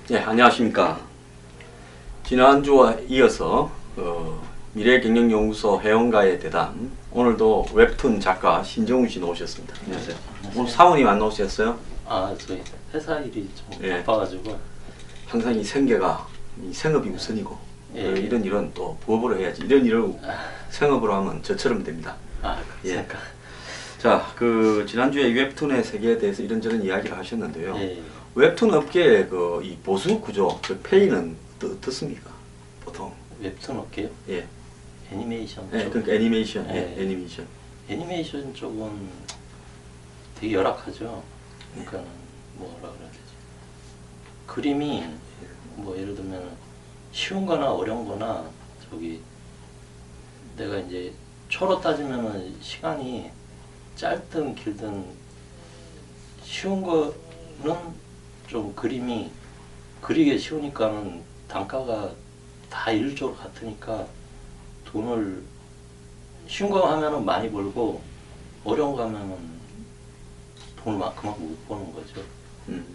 네, 안녕하십니까. 지난주와 이어서 미래경영연구소 회원가의 대담, 오늘도 웹툰 작가 신정훈 씨 나오셨습니다. 안녕하세요. 오늘 사모님 안 나오셨어요? 저희 회사 일이 좀 예. 바빠가지고. 항상 이 생계가 이 생업이 우선이고 예. 이런 일은 또 부업으로 해야지. 이런 일을 생업으로 하면 저처럼 됩니다. 그렇습니까? 자, 지난주에 웹툰의 세계에 대해서 이런저런 이야기를 하셨는데요. 예. 웹툰 업계의 이 보수 구조, 페이는 어떻습니까? 보통. 웹툰 업계요? 예. 애니메이션 예, 쪽. 그러니까 애니메이션, 예. 애니메이션. 애니메이션 쪽은 되게 열악하죠. 그러니까 뭐라 그래야 되지? 그림이 뭐 예를 들면 쉬운 거나 어려운 거나 내가 이제 초로 따지면은 시간이 짧든 길든 쉬운 거는 좀 그림이 그리기 쉬우니까는 단가가 다 일률적으로 같으니까 돈을 쉬운 거 하면은 많이 벌고 어려운 거 하면은 돈을 그만큼 못 버는 거죠.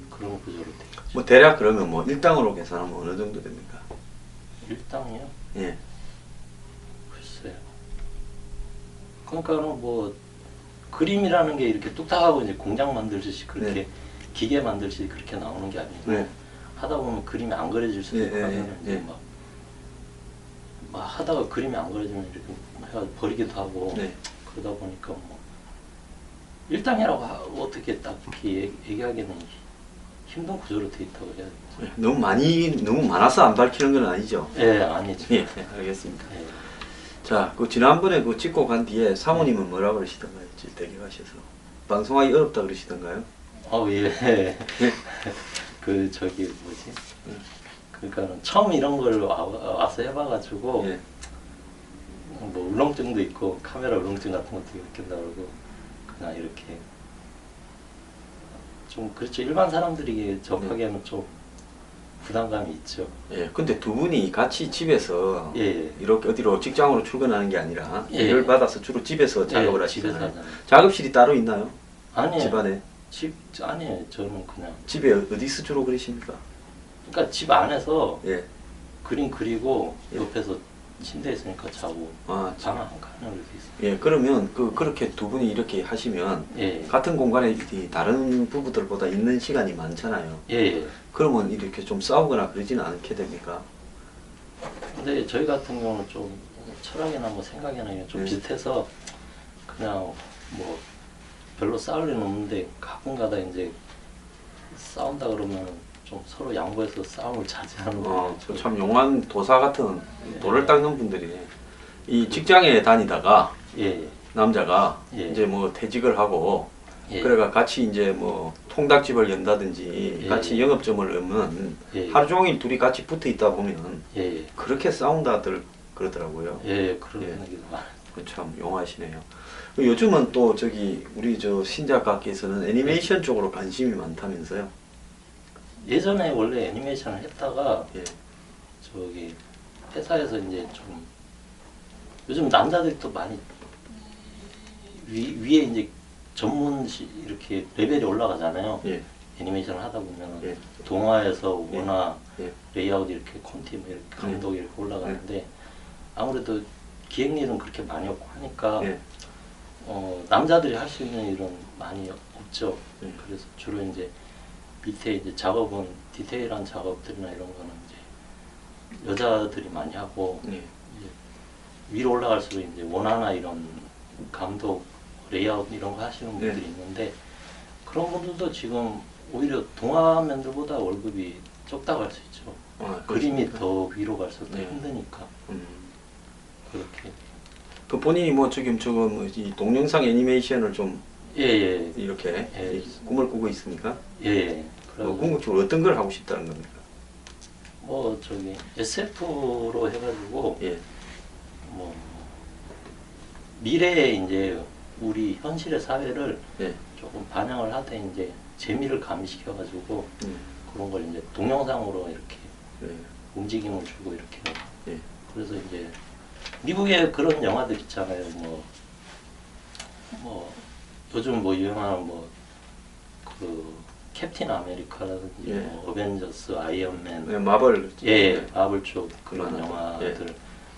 그런 구조로 돼 있죠. 뭐 대략 그러면 뭐 일당으로 계산하면 어느 정도 됩니까? 일당이요? 예. 글쎄요. 그러니까는 뭐 그림이라는 게 이렇게 뚝딱하고 이제 공장 만들듯이 그렇게 네. 기계 만들듯이 그렇게 나오는 게 아니고 네. 하다 보면 그림이 안 그려질 수도 있고 하면 이제 막 하다가 그림이 안 그려지면 이렇게 해가 버리기도 하고 네. 그러다 보니까 뭐 일당이라고 어떻게 딱히 얘기하기는 힘든 구조로 돼 있다고 해야 되죠. 너무 많아서 안 밝히는 건 아니죠? 예, 아니죠. 예, 알겠습니다. 예. 자, 지난번에 찍고 간 뒤에 사모님은 뭐라 그러시던가요? 질대기 가셔서. 방송하기 어렵다 그러시던가요? 예. 뭐지? 그러니까 처음 이런 걸 와서 해봐가지고 예. 뭐 울렁증도 있고 카메라 울렁증 같은 것도 느낀다 그러고 그냥 이렇게 좀 그렇죠. 일반 사람들이 접하기에는 좀 부담감이 있죠. 예, 근데 두 분이 같이 집에서 예. 이렇게 어디로 직장으로 출근하는 게 아니라 예. 일을 받아서 주로 집에서 작업을 하시잖아요. 집에서 하잖아요. 작업실이 따로 있나요? 아니에요. 집안에? 아니에요. 저는 그냥 집에 어디서 주로 그러십니까? 그러니까 집 안에서 예. 그림 그리고 예. 옆에서 침대 있으니까 자고 아, 방 한 칸으로 돼 있어요. 예, 그러면 그렇게 두 분이 이렇게 하시면 예. 같은 공간에 다른 부부들보다 있는 시간이 많잖아요. 예. 그러면 이렇게 좀 싸우거나 그러지는 않게 됩니까? 근데 저희 같은 경우는 좀 철학이나 뭐 생각이나 이게 좀 네. 비슷해서 그냥 뭐 별로 싸울 일은 없는데 가끔가다 이제 싸운다 그러면 좀 서로 양보해서 싸움을 자제하는 거예요. 참 용한 도사 같은 예. 돌을 닦는 분들이 이 직장에 다니다가 예. 남자가 예. 이제 뭐 퇴직을 하고 예. 그래가 같이 이제 뭐 통닭집을 연다든지 예. 같이 영업점을 열면 예. 하루 종일 둘이 같이 붙어 있다 보면 예. 그렇게 싸운다들 그러더라고요. 예. 그런 예. 얘기도 많아요. 참 용하시네요. 요즘은 또 우리 신 작가께서는 애니메이션 쪽으로 관심이 많다면서요? 예전에 원래 애니메이션을 했다가 예. 회사에서 이제 좀 요즘 남자들이 또 많이 위에 이제 이렇게 레벨이 올라가잖아요. 예. 애니메이션을 하다 보면 예. 동화에서 예. 원화 예. 레이아웃 이렇게 콘티 뭐 이렇게 감독 이렇게 올라가는데 아무래도 기획일은 그렇게 많이 없고 하니까 예. 남자들이 할 수 있는 일은 많이 없죠. 예. 그래서 주로 이제 밑에 이제 작업은 디테일한 작업들이나 이런 거는 이제 여자들이 많이 하고 예. 이제 위로 올라갈수록 이제 원화나 이런 감독 레이아웃 이런 거 하시는 분들이 있는데 그런 분들도 지금 오히려 동화면들보다 월급이 적다고 할 수 있죠. 그림이 더 위로 갈수록 더 힘드니까 그렇게. 본인이 지금 이 동영상 애니메이션을 좀 예. 이렇게 예. 꿈을 꾸고 있습니까? 예. 궁극적으로 어떤 걸 하고 싶다는 겁니까? SF로 해가지고 예. 뭐 미래에 이제 우리 현실의 사회를 예. 조금 반영을 하되 이제 재미를 가미시켜가지고 그런 걸 이제 동영상으로 이렇게 예. 움직임을 주고 이렇게. 예. 그래서 이제 미국에 그런 영화들 있잖아요. 요즘 유행하는 캡틴 아메리카라든지 예. 뭐 어벤져스, 아이언맨, 네, 마블. 예, 마블 쪽 그런 만화들. 영화들.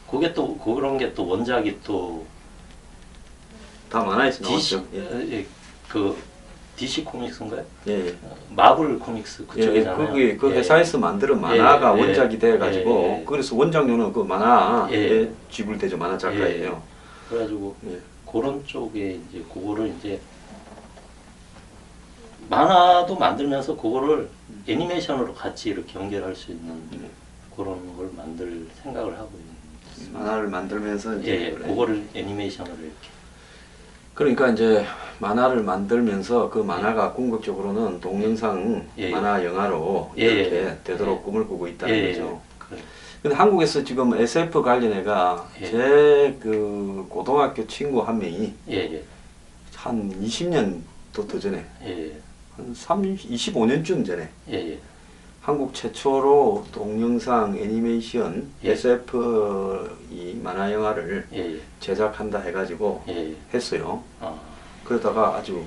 그게 또 그런 게 또 원작이 또 다 만화에서 DC 나왔죠. 예. 그 DC 코믹스인가요? 예. 예. 마블 코믹스 예, 그쪽이잖아요. 거기 그 예. 회사에서 만드는 만화가 예, 예, 원작이 돼가지고 예, 예. 그래서 원작료는 그 만화에 예. 지불되죠. 만화 작가예요. 그래가지고 예. 그런 쪽에 이제 그거를 이제 만화도 만들면서 그거를 애니메이션으로 같이 이렇게 연결할 수 있는 그런 걸 만들 생각을 하고 있는. 만화를 만들면서 이제 예, 그거를 애니메이션으로 이렇게. 그러니까 이제 만화를 만들면서 그 만화가 궁극적으로는 동영상 예. 만화 영화로 예. 이렇게 되도록 예. 꿈을 꾸고 있다는 예, 거죠. 그래. 근데 한국에서 지금 SF 관련해가 예. 제 그 고등학교 친구 한 명이 예, 예, 한 20년 더 전에 예, 한 25년쯤 전에 예, 예, 한국 최초로 동영상 애니메이션 예. SF 이 만화 영화를 예, 제작한다 해가지고 예, 예. 했어요. 아, 그러다가 아주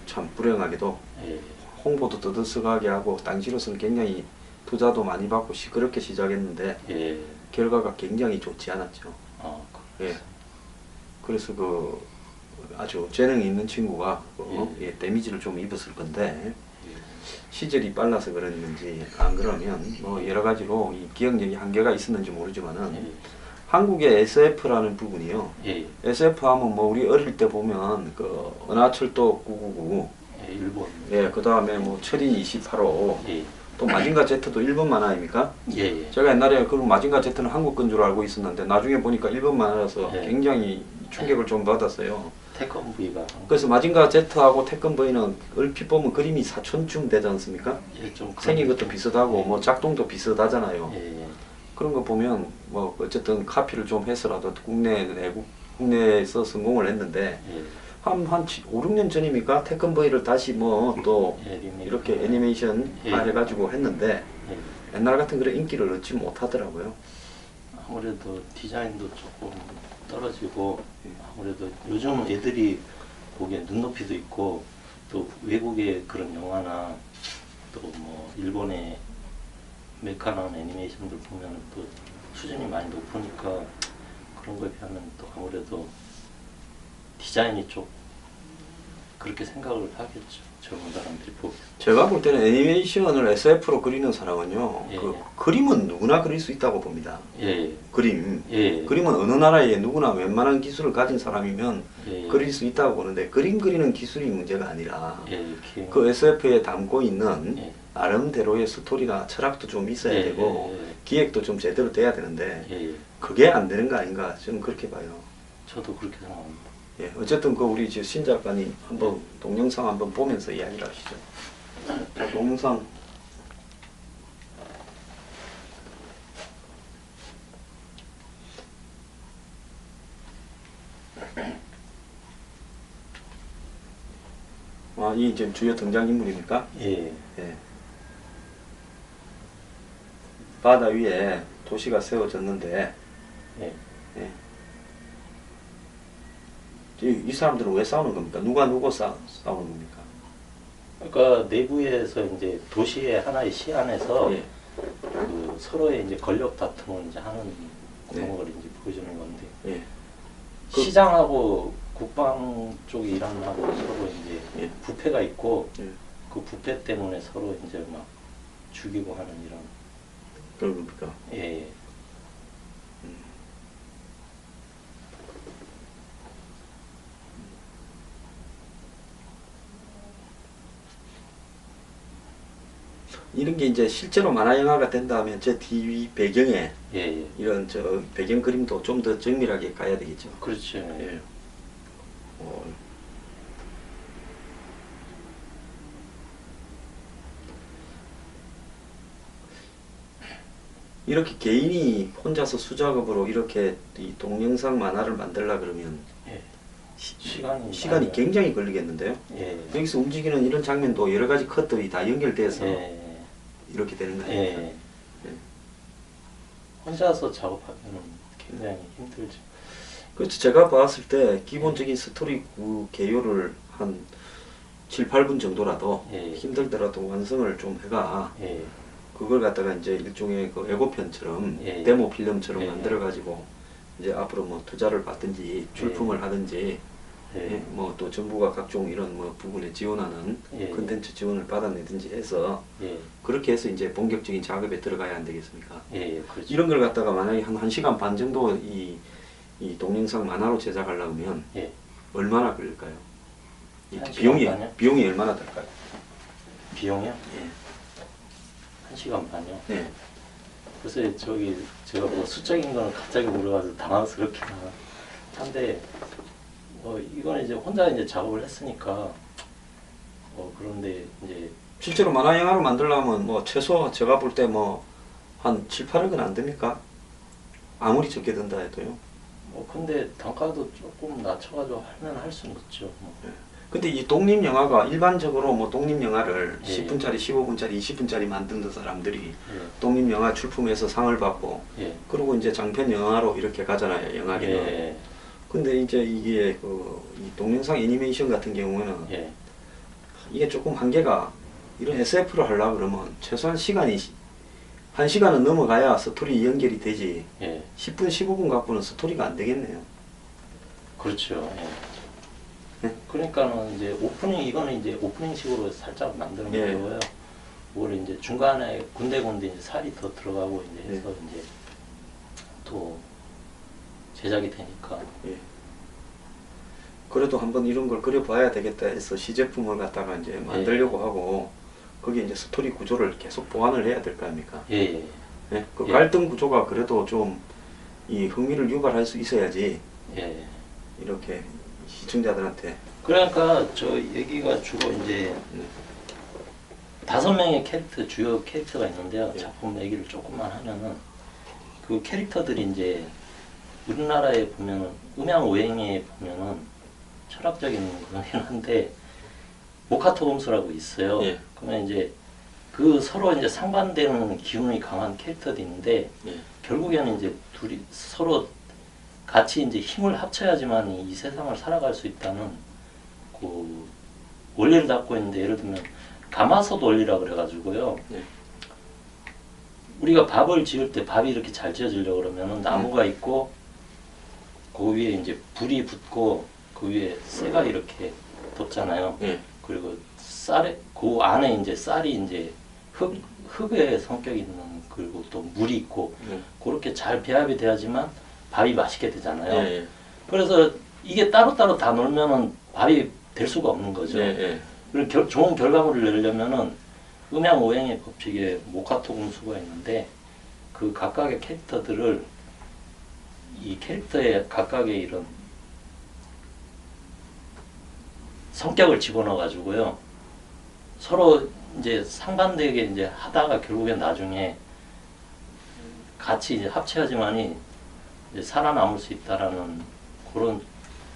참 불행하게도 예, 홍보도 떠들썩하게 하고 당시로서는 굉장히 투자도 많이 받고 그렇게 시작했는데 예, 결과가 굉장히 좋지 않았죠. 아, 예. 그래서 그 아주 재능이 있는 친구가 예, 데미지를 좀 입었을 건데 시절이 빨라서 그랬는지 안 그러면 뭐 여러 가지로 이 기억력이 한계가 있었는지 모르지만은 예, 한국의 SF라는 부분이요. 예, SF 하면 뭐 우리 어릴 때 보면 그 은하철도 999, 예, 일본, 예, 그 다음에 뭐 철인 28호, 예, 또 마징가 Z도 일본 만화입니까? 예, 예, 제가 옛날에 그 마징가 Z는 한국 건 줄 알고 있었는데 나중에 보니까 일본 만화라서 예. 굉장히 충격을 좀 받았어요. 태권브이가 그래서 마징가 Z하고 태권보이는 얼핏 보면 그림이 사촌쯤 되지 않습니까? 예, 좀 생긴 것도 비슷하고 뭐 작동도 비슷하잖아요. 예, 예, 그런 거 보면 뭐 어쨌든 카피를 좀 해서라도 국내에서 성공을 했는데 예, 한 5, 6년 전입니까? 태권보이를 다시 뭐 또 예, 리메이크. 이렇게 애니메이션 예. 해가지고 했는데 예. 옛날 같은 그런 인기를 얻지 못하더라고요. 아무래도 디자인도 조금 떨어지고 아무래도 요즘 애들이 보기엔 눈높이도 있고 또 외국의 그런 영화나 또 뭐 일본의 메카나 애니메이션들 보면 또 수준이 많이 높으니까 그런 거에 비하면 또 아무래도 디자인이 좀 그렇게 생각을 하겠죠. 젊은 사람들이 보기. 제가 볼 때는 애니메이션을 SF로 그리는 사람은요, 예. 그 그림은 누구나 그릴 수 있다고 봅니다. 예, 그림. 예, 그림은 어느 나라에 누구나 웬만한 기술을 가진 사람이면 예, 그릴 수 있다고 보는데 그림 그리는 기술이 문제가 아니라 예, 그 SF에 담고 있는 예. 나름대로의 스토리나 철학도 좀 있어야 예, 되고 예, 기획도 좀 제대로 돼야 되는데 예, 예. 그게 안 되는 거 아닌가 저는 그렇게 봐요. 저도 그렇게 생각합니다. 예, 어쨌든 그 우리 신 작가님 한번 동영상 한번 보면서 이야기를 하시죠. 자, 동영상. 아, 이 지금 주요 등장인물입니까? 예, 예. 바다 위에 도시가 세워졌는데 예. 예. 이 사람들은 왜 싸우는 겁니까? 누가 누구 싸우는 겁니까? 그러니까 내부에서 이제 도시의 하나의 시 안에서 예. 그 서로의 이제 권력 다툼을 이제 하는 그런 네. 걸 이제 보여주는 건데 예. 그- 시장하고 국방 쪽이 일하고 서로 이제 예. 부패가 있고 예. 그 부패 때문에 서로 이제 막 죽이고 하는 이런 그런 겁니까? 예, 이런 게 이제 실제로 만화 영화가 된다면 저 뒤 배경에 예, 예. 이런 저 배경 그림도 좀 더 정밀하게 가야 되겠죠. 그렇죠. 예. 이렇게 개인이 혼자서 수작업으로 이렇게 이 동영상 만화를 만들려 그러면 예. 시간이 시간이 굉장히 걸리겠는데요. 예, 여기서 움직이는 이런 장면도 여러 가지 컷들이 다 연결돼서 예, 이렇게 되는 거 예. 아닙니까? 예. 혼자서 작업하면 굉장히 힘들죠. 그렇죠. 제가 봤을 때 기본적인 스토리 그 개요를 한 7, 8분 정도라도 예. 힘들더라도 완성을 좀 해가 예. 그걸 갖다가 이제 일종의 그 예고편처럼 예. 데모 필름처럼 예. 만들어 가지고 이제 앞으로 뭐 투자를 받든지 출품을 예. 하든지 예. 뭐 또 정부가 각종 이런 뭐 부분에 지원하는 예. 콘텐츠 지원을 받아내든지 해서 예. 그렇게 해서 이제 본격적인 작업에 들어가야 안 되겠습니까? 예. 그렇죠. 이런 걸 갖다가 만약에 한 1시간 반 정도 이 동영상 만화로 제작하려면 예. 얼마나 걸릴까요? 이 1시간 반이요? 비용이 얼마나 들까요? 비용이요? 예. 1시간 반이요? 네. 글쎄 제가 뭐 수적인 거는 갑자기 물어가지고 당황스럽긴 한데 이거는 이제 혼자 이제 작업을 했으니까 그런데 이제 실제로 만화 영화를 만들려면 뭐 최소 제가 볼 때 뭐 한 7, 8억은 안 됩니까? 아무리 적게 든다 해도요. 근데 단가도 조금 낮춰가지고 하면 할 수는 있죠. 근데 이 독립 영화가 일반적으로 뭐 독립 영화를 예. 10분짜리, 15분짜리, 20분짜리 만드는 사람들이 예. 독립 영화 출품해서 상을 받고 예. 그리고 이제 장편 영화로 이렇게 가잖아요, 영화계는. 예. 근데 이제 이게 이 동영상 애니메이션 같은 경우는 예. 이게 조금 한계가 이런 SF를 하려고 그러면 최소한 시간이 1시간은 넘어가야 스토리 연결이 되지. 예. 10분, 15분 갖고는 스토리가 안 되겠네요. 그렇죠. 예. 네? 그러니까는 이제 이거는 이제 오프닝식으로 살짝 만드는 예. 거고요. 뭘 이제 중간에 군데군데 이제 살이 더 들어가고 이제 해서 이제 또 제작이 되니까. 예. 그래도 한번 이런 걸 그려봐야 되겠다 해서 시제품을 갖다가 이제 만들려고 하고 거기에 이제 스토리 구조를 계속 보완을 해야 될 거 아닙니까? 예. 예? 그 예. 갈등 구조가 그래도 좀 이 흥미를 유발할 수 있어야지 예. 이렇게 시청자들한테 그러니까 저 얘기가 주로 이제 5명의 주요 캐릭터가 있는데요. 예. 작품 얘기를 조금만 하면은 그 캐릭터들이 이제 우리나라에 보면은 음양오행에 보면은 철학적인 거긴 한데 모카토금수라고 있어요. 예. 그러면 이제 그 서로 이제 상반되는 기운이 강한 캐릭터도 있는데 예. 결국에는 이제 둘이 서로 같이 이제 힘을 합쳐야지만 이 세상을 살아갈 수 있다는 그 원리를 갖고 있는데 예를 들면 가마솥 원리라 그래가지고요. 예. 우리가 밥을 지을 때 밥이 이렇게 잘 지어지려고 그러면은 나무가 있고 그 위에 이제 불이 붙고 그 위에 쇠가 이렇게 뒀잖아요. 예. 그리고 그 안에 이제 쌀이 이제 흙의 성격이 있는 그리고 또 물이 있고 그렇게 잘 배합이 돼야지만 밥이 맛있게 되잖아요. 예. 그래서 이게 따로따로 다 놀면은 밥이 될 수가 없는 거죠. 예. 그리고 좋은 결과물을 내려면은 음양오행의 법칙에 모카토금수가 있는데 그 각각의 캐릭터들을 이 캐릭터의 각각의 이런 성격을 집어넣어 가지고요. 서로 이제 상반되게 이제 하다가 결국엔 나중에 같이 이제 합쳐야지만이 이제 살아남을 수 있다라는 그런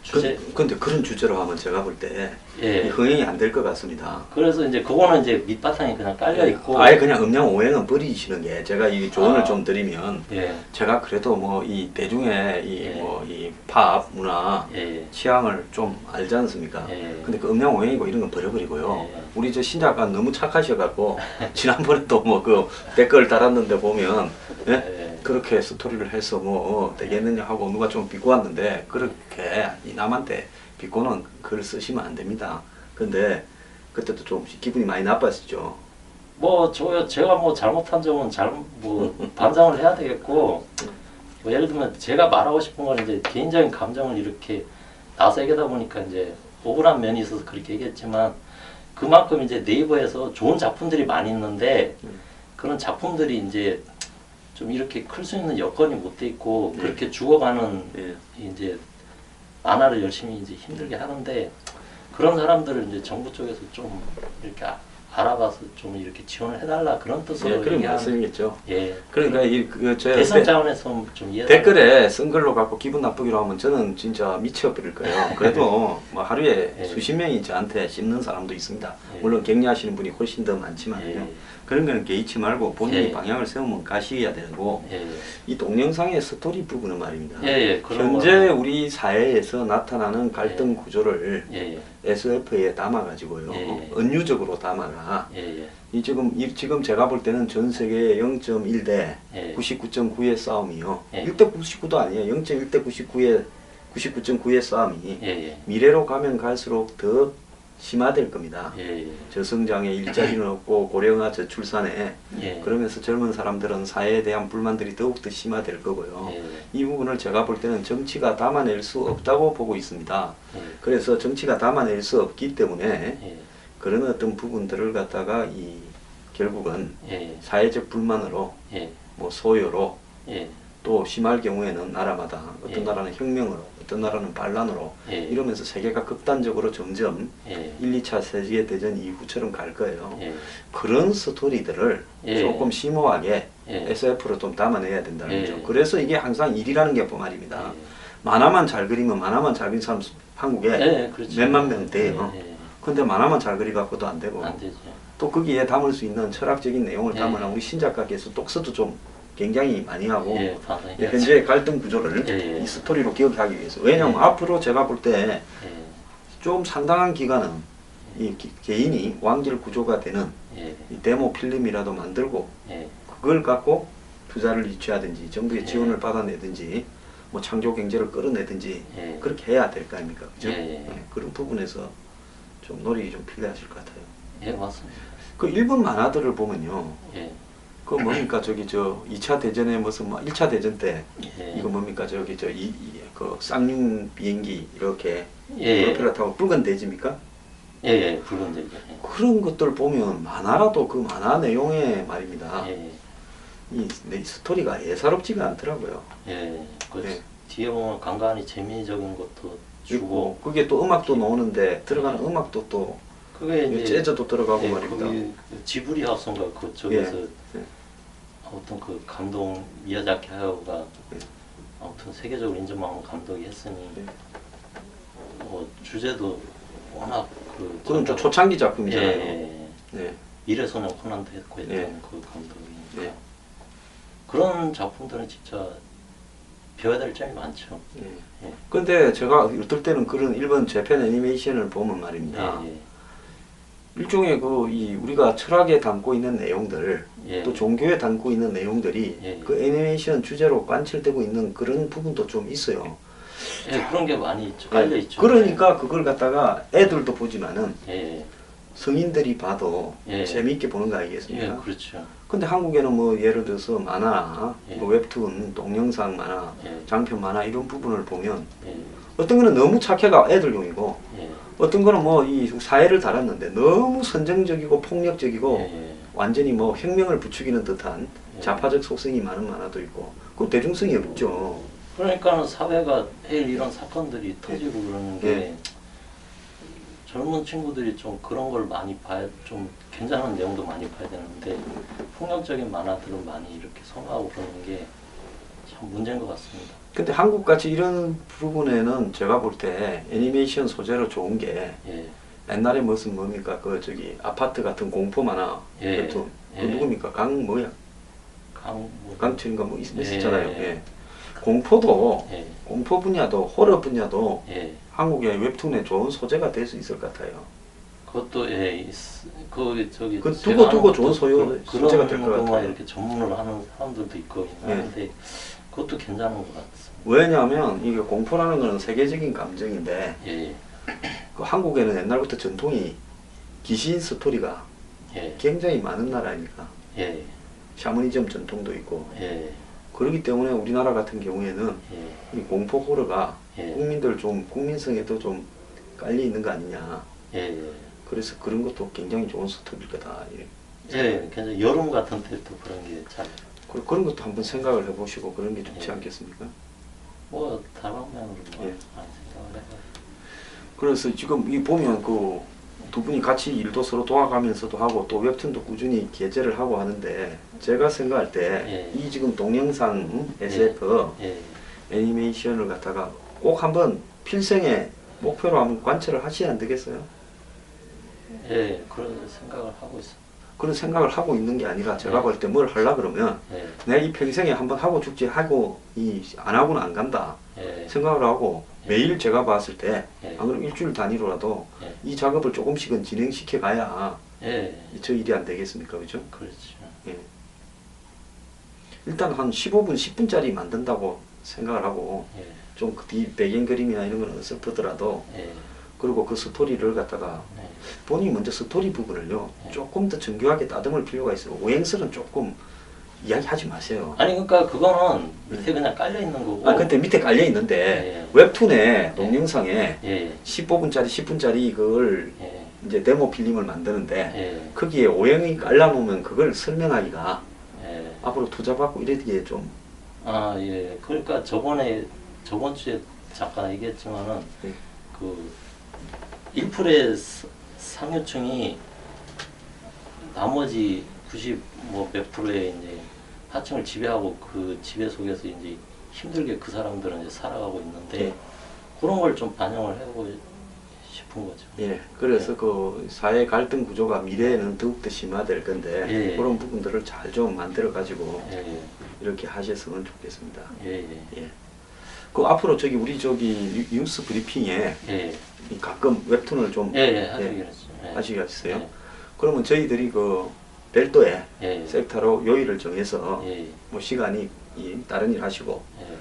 주제. 근데 그런 주제로 하면 제가 볼 때 예. 흥행이 안 될 것 같습니다. 그래서 이제 그거는 이제 밑바탕이 그냥 깔려 있고. 아예 그냥 음양 오행은 버리시는 게 제가 이 조언을 아. 좀 드리면 예. 제가 그래도 뭐 이 대중의 예. 이 팝 문화 예. 취향을 좀 알지 않습니까? 예. 근데 그 음양 오행이고 이런 건 버려버리고요. 예. 우리 저 신작가 너무 착하셔갖고 지난번에도 뭐 그 댓글 달았는데 보면 예? 예. 그렇게 스토리를 해서 뭐 되겠느냐 하고 누가 좀 비꼬았는데 그렇게 이 남한테 비꼬는 글 쓰시면 안 됩니다. 근데 그때도 좀 기분이 많이 나빴었죠. 뭐 제가 뭐 잘못한 점은 반성을 해야 되겠고 뭐 예를 들면 제가 말하고 싶은 건 이제 개인적인 감정을 이렇게 나서 얘기하다 보니까 이제 억울한 면이 있어서 그렇게 얘기했지만 그만큼 이제 네이버에서 좋은 작품들이 많이 있는데 그런 작품들이 이제 좀 이렇게 클 수 있는 여건이 못 돼 있고 그렇게 죽어가는 이제 만화를 열심히 이제 힘들게 하는데 그런 사람들을 이제 정부 쪽에서 좀 이렇게 알아봐서 좀 이렇게 지원을 해달라 그런 뜻으로 그런 얘기하는. 말씀이겠죠. 예. 그러니까 제 대선 차원에서 좀 이해. 댓글에 쓴 글로 갖고 기분 나쁘기로 하면 저는 진짜 미쳐버릴 거예요. 그래도 뭐 하루에 예. 수십 명이 저한테 씹는 사람도 있습니다. 예. 물론 격려하시는 분이 훨씬 더 많지만요. 예. 그런 거는 개의치 말고 본인이 예. 방향을 세우면 가셔야 되고 예, 이 동영상의 스토리 부분은 말입니다. 예, 그런 현재 거는- 우리 사회에서 나타나는 갈등 구조를 예, SF에 담아가지고요. 예. 은유적으로 담아가. 예, 지금 제가 볼 때는 전 세계 0.1대 예. 99.9의 싸움이요. 예. 1대 99도 아니에요. 0.1대 99.9의 싸움이 예, 미래로 가면 갈수록 더 심화될 겁니다. 예, 저성장에 일자리는 없고 고령화 저출산에 예. 그러면서 젊은 사람들은 사회에 대한 불만들이 더욱더 심화될 거고요. 예. 이 부분을 제가 볼 때는 정치가 담아낼 수 없다고 보고 있습니다. 예. 그래서 정치가 담아낼 수 없기 때문에 예. 그런 어떤 부분들을 갖다가 결국은 예. 사회적 불만으로 예. 뭐 소요로 예. 또 심할 경우에는 나라마다 어떤 예. 나라는 혁명으로 어떤 나라는 반란으로 예. 이러면서 세계가 극단적으로 점점 예. 1, 2차 세계대전 이후처럼 갈 거예요. 예. 그런 스토리들을 예. 조금 심오하게 예. SF로 좀 담아내야 된다는 예. 거죠. 그래서 이게 항상 일이라는 게 말입니다. 예. 만화만 잘 그리면 만화만 잘 그린 사람 한국에 예, 그렇죠. 몇만 명 돼요. 예. 예. 근데 만화만 잘 그리갖고도 안 되고 안 되죠. 또 거기에 담을 수 있는 철학적인 내용을 예. 담으나 우리 신작가께서 독서도 좀 굉장히 많이 하고 예, 방송이 현재 갈등 구조를 예. 이 스토리로 기억하기 위해서 왜냐하면 예. 앞으로 제가 볼 때 좀 예. 상당한 기간은 이 개인이 완결 구조가 되는 예. 이 데모 필름이라도 만들고 예. 그걸 갖고 투자를 유치하든지 정부의 예. 지원을 받아내든지 뭐 창조 경제를 끌어내든지 예. 그렇게 해야 될 거 아닙니까? 그죠? 예. 예. 그런 부분에서 좀 노력이 좀 필요하실 것 같아요. 예, 맞습니다. 그 일본 만화들을 보면요. 예. 그 뭡니까 저기 저 2차 대전에 무슨 뭐 1차 대전 때 예. 이거 뭡니까 저기 그 쌍용 비행기 이렇게 예. 프로펠러 타고 붉은 대지입니까? 예, 예, 붉은 대죠. 그런 것들 보면 만화라도 그 만화 내용에 말입니다. 예. 이 스토리가 예사롭지가 않더라고요. 예. 그 예. 뒤에 보면 간간히 재미적인 것도 주고 주고 그게 또 음악도 나오는데 들어가는 음악도 또 그게 이제 재즈도 들어가고 예, 말입니다. 거기 그 지브리 하우스인가 그쪽에서 예. 아무튼 그 감독 미야자키 하야오가 예. 아무튼 세계적으로 인정받는 감독이 했으니 예. 뭐 주제도 워낙 그 그건 좀 초창기 작품이잖아요. 예. 네. 미래소년 코난도 했고 했던 예. 그 감독이니까 예. 그런 작품들은 진짜 배워야 될 점이 많죠. 예. 예. 근데 제가 어떨 때는 그런 일본 재팬 애니메이션을 보면 말입니다. 예. 일종의 우리가 철학에 담고 있는 내용들, 예. 또 종교에 담고 있는 내용들이 예. 그 애니메이션 주제로 관철되고 있는 그런 부분도 좀 있어요. 예, 그런 게 많이 있죠. 깔려 있죠. 그러니까 그걸 갖다가 애들도 보지만은 예. 성인들이 봐도 예. 재미있게 보는 거 예, 아니겠습니까? 그렇죠. 근데 한국에는 뭐 예를 들어서 만화, 예. 뭐 웹툰, 동영상 만화, 예. 장편 만화 이런 부분을 보면 예. 어떤 거는 너무 착해가 애들용이고 예. 어떤 거는 뭐 이 사회를 달았는데 너무 선정적이고 폭력적이고 예. 완전히 뭐 혁명을 부추기는 듯한 예. 좌파적 속성이 많은 만화도 있고 그 대중성이 없죠. 그러니까 사회가 매일 이런 사건들이 터지고 그러는 게 예. 젊은 친구들이 좀 그런 걸 많이 봐야 좀 괜찮은 내용도 많이 봐야 되는데 폭력적인 만화들은 많이 이렇게 선호하고 그러는 게 참 문제인 것 같습니다. 근데 한국같이 이런 부분에는 제가 볼 때 애니메이션 소재로 좋은 게 예. 옛날에 무슨 뭡니까 아파트 같은 공포 만화 예. 웹툰 그 예. 누굽니까 뭐, 강철인가 뭐 있었잖아요. 예. 예. 공포도 예. 공포 분야도 호러 분야도 예. 한국의 웹툰에 좋은 소재가 될 수 있을 것 같아요. 그것도 그 저기 그 제가 두고 하는 좋은 것도 소재가 될것 그런 같아요. 이렇게 전문을 하는 사람들도 있고 예. 하는데 그것도 괜찮은 것 같습니다. 왜냐하면 이게 공포라는 것은 세계적인 감정인데 예. 그 한국에는 옛날부터 전통이 귀신 스토리가 예. 굉장히 많은 나라입니다. 예. 샤머니즘 전통도 있고 예. 그렇기 때문에 우리나라 같은 경우에는 예. 이 공포 호러가 예. 국민성에도 좀 깔려 있는 거 아니냐. 예. 그래서 그런 것도 굉장히 좋은 스토리일 거다. 예. 굉장히 여름 같은 때 또 그런 게 잘 그런 것도 한번 생각을 해보시고 그런 게 좋지 예. 않겠습니까? 뭐 다른 면으로 뭐 예. 많이 생각을 해봐요. 그래서 지금 이 보면 두 분이 같이 일도 서로 도와가면서도 하고 또 웹툰도 꾸준히 게재를 하고 하는데 제가 생각할 때 이 예. 지금 동영상 SF 예. 애니메이션을 갖다가 꼭 한번 필생의 목표로 한번 관찰을 하시면 안 되겠어요? 예. 그런 생각을 하고 있습니다. 그런 생각을 하고 있는 게 아니라 제가 네. 볼 때 뭘 하려 그러면 예. 내가 이 평생에 한번 하고 죽지 하고 안 하고는 안 간다 예. 생각을 하고 매일 제가 봤을 때 예. 안 그러면 일주일 단위로라도 예. 이 작업을 조금씩은 진행시켜 가야 예. 저 일이 안 되겠습니까? 그죠? 그렇죠. 예. 일단 한 15분, 10분짜리 만든다고 생각을 하고 예. 좀 그 배경 그림이나 이런 건 어설프더라도 예. 그리고 그 스토리를 갖다가 예. 본인이 먼저 스토리 부분을요 네. 조금 더 정교하게 다듬을 필요가 있어요. 오행설은 조금 이야기하지 마세요. 아니 그러니까 그거는 밑에 그냥 깔려 있는 거고. 아 근데 밑에 깔려 있는데 예. 웹툰에 동영상에 예. 15분짜리 10분짜리 그걸 예. 이제 데모 필름을 만드는데 예. 거기에 오행이 깔라놓으면 그걸 설명하기가 예. 앞으로 투자 받고 이러기에 좀 아 예. 그러니까 저번 주에 잠깐 얘기했지만은 예. 그 1%의 상류층이 나머지 90 뭐 몇 프로의 이제 하층을 지배하고 그 지배 속에서 이제 힘들게 그 사람들은 이제 살아가고 있는데 예. 그런 걸 좀 반영을 해보고 싶은 거죠. 예, 그래서 그 사회 갈등 구조가 미래에는 더욱더 심화될 건데 예. 그런 부분들을 잘 좀 만들어 가지고 예. 이렇게 하셨으면 좋겠습니다. 예. 예. 예. 그 앞으로 우리 뉴스 브리핑에 예. 이 가끔 웹툰을 좀 예. 하시기로 했죠. 예. 하시겠어요? 예. 그러면 저희들이 그 별도의 예. 섹터로 요일을 정해서 예. 뭐 시간이 다른 일 하시고 예.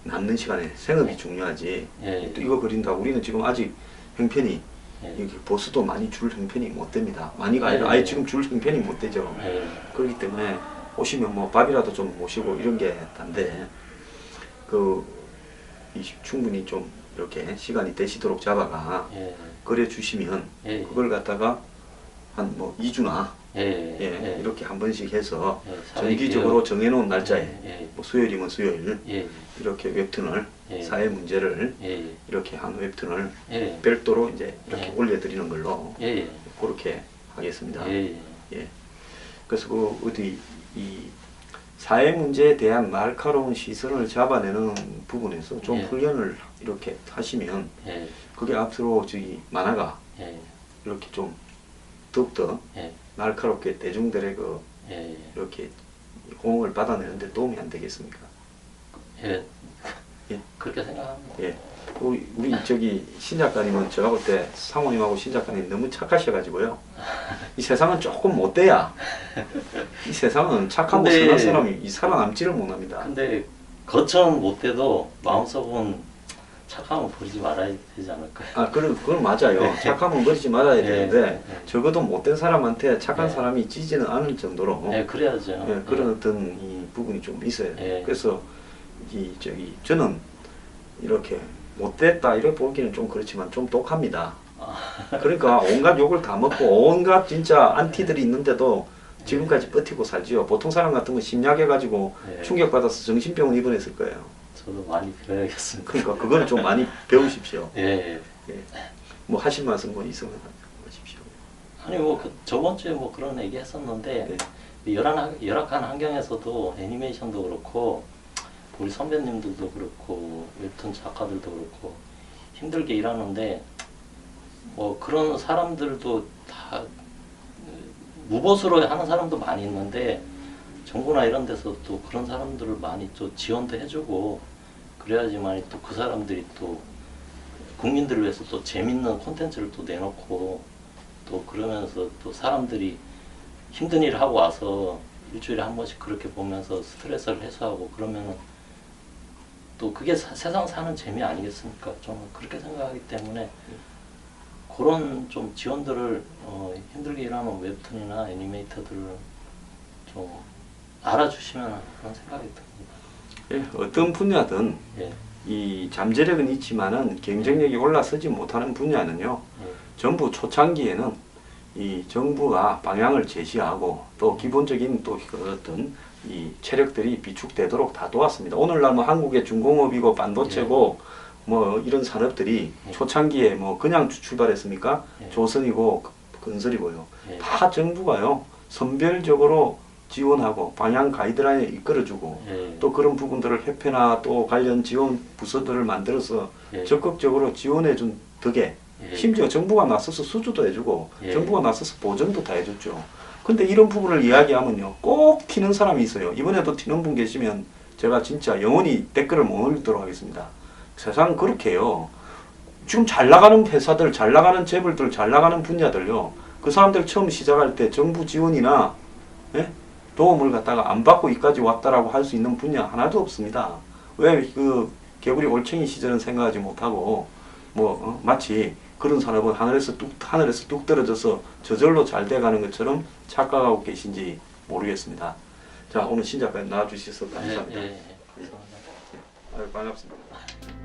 남는 시간에 생업이 중요하지. 예. 또 이거 그린다고 우리는 지금 아직 형편이 예. 여기 보수도 많이 줄 형편이 못 됩니다. 많이가 아니라 예. 아예 지금 줄 형편이 못 되죠. 예. 그렇기 때문에 오시면 뭐 밥이라도 좀 모시고 이런 게 단데 충분히 좀 이렇게 시간이 되시도록 잡아가 예. 그래 주시면 예. 그걸 갖다가 한 뭐 2주나 예. 예, 이렇게 한 번씩 해서 예. 사회 정기적으로 정해놓은 날짜에 예. 뭐 수요일이면 수요일 예. 이렇게 웹툰을 예. 사회 문제를 예. 이렇게 한 웹툰을 예. 별도로 이제 이렇게 예. 올려드리는 걸로 예. 그렇게 하겠습니다. 예. 예. 그래서 그 어디 이 사회 문제에 대한 날카로운 시선을 잡아내는 부분에서 좀 예. 훈련을 이렇게 하시면 예. 그게 앞으로 만화가 예. 이렇게 좀 더욱더 예. 날카롭게 대중들의 예. 이렇게 호응을 받아내는데 도움이 안 되겠습니까? 예. 예. 그렇게 생각합니다. 예. 우리 신 작가님은 제가 볼 때 상호님하고 신 작가님 너무 착하셔가지고요. 이 세상은 조금 못돼야 이 세상은 착하고 근데- 선한 사람이 살아남지를 못합니다. 근데 겉은 못 돼도 마음속은 착함은 버리지 말아야 되지 않을까요? 아, 그건 맞아요. 네. 착하면 버리지 말아야 네. 되는데 네. 적어도 못된 사람한테 착한 네. 사람이 찌지는 않을 정도로 예, 그래야죠. 예, 그런 어떤 이 부분이 좀 있어요. 예. 그래서 저는 이렇게 못됐다 이렇게 보기는 좀 그렇지만 좀 독합니다. 그러니까 온갖 욕을 다 먹고 온갖 진짜 안티들이 있는데도 지금까지 버티고 살지요. 보통 사람 같으면 심약해가지고 예. 충격받아서 정신병원 입원했을 거예요. 저도 많이 배워야겠습니다. 그러니까 그건 좀 많이 배우십시오. 예. 예. 뭐 하실 말씀 뭐 있으면 하십시오. 아니 뭐 저번 주에 뭐 그런 얘기 했었는데 열악한 환경에서도 애니메이션도 그렇고 우리 선배님들도 그렇고 웹툰 작가들도 그렇고 힘들게 일하는데 뭐 그런 사람들도 다 무보수로 하는 사람도 많이 있는데 정부나 이런 데서 또 그런 사람들을 많이 또 지원도 해주고 그래야지만 또 그 사람들이 또 국민들을 위해서 또 재밌는 콘텐츠를 또 내놓고 또 그러면서 또 사람들이 힘든 일을 하고 와서 일주일에 한 번씩 그렇게 보면서 스트레스를 해소하고 그러면은 또 그게 세상 사는 재미 아니겠습니까? 저는 그렇게 생각하기 때문에 그런 좀 지원들을 힘들게 일하는 웹툰이나 애니메이터들을 좀 알아주시면 그런 생각이 듭니다. 예, 어떤 분야든 예. 이 잠재력은 있지만은 경쟁력이 올라서지 못하는 분야는요. 예. 전부 초창기에는 이 정부가 방향을 제시하고 또 기본적인 또 어떤 이 체력들이 비축되도록 다 도왔습니다. 오늘날 뭐 한국의 중공업이고 반도체고 뭐 이런 산업들이 초창기에 뭐 그냥 출발했습니까? 조선이고 건설이고요. 다 정부가요 선별적으로 지원하고 방향 가이드라인을 이끌어주고 또 그런 부분들을 협회나 또 관련 지원 부서들을 만들어서 적극적으로 지원해준 덕에 심지어 정부가 나서서 수주도 해주고 정부가 나서서 보전도 다 해줬죠. 근데 이런 부분을 이야기하면요, 꼭 튀는 사람이 있어요. 이번에도 튀는 분 계시면 제가 진짜 영원히 댓글을 못 올리도록 하겠습니다. 세상 그렇게 해요. 지금 잘 나가는 회사들, 잘 나가는 재벌들, 잘 나가는 분야들요, 그 사람들 처음 시작할 때 정부 지원이나 도움을 갖다가 안 받고 이까지 왔다라고 할 수 있는 분야 하나도 없습니다. 왜 그 개구리 올챙이 시절은 생각하지 못하고 마치 그런 산업은 하늘에서 뚝 떨어져서 저절로 잘 돼가는 것처럼 착각하고 계신지 모르겠습니다. 자, 오늘 신 작가님 나와주셔서 감사합니다. 예. 아유, 반갑습니다.